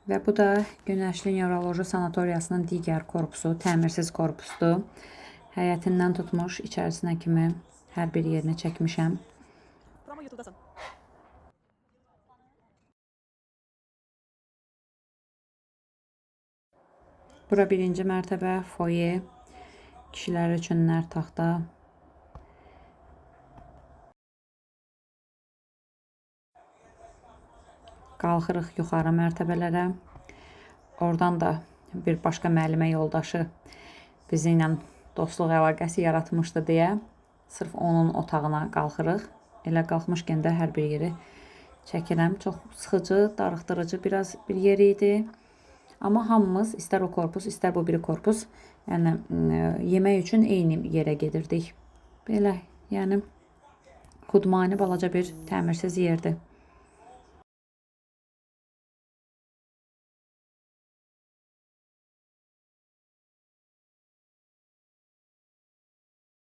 Və bu da Günəşli Nevroloji Sanatoriyasının digər korpusu, təmirsiz korpusdur. Həyətindən tutmuş içərisinə kimi hər bir yerini çəkmişəm. Bura birinci mərtəbə, foye, kişilər üçün nər taxta. Qalxırıq yuxarı mərtəbələrə. Oradan da bir başqa müəllimə yoldaşı bizi ilə dostluq əlaqəsi yaratmışdı deyə sırf onun otağına qalxırıq. Elə qalxmışkən də hər bir yeri çəkirəm. Çox sıxıcı, darıxdırıcı biraz bir yer idi. Amma hamımız, istər o korpus, istər bu biri korpus, yəni yemək üçün eyni yerə gedirdik. Belə, yəni xudmani balaca bir təmirsiz yerdir.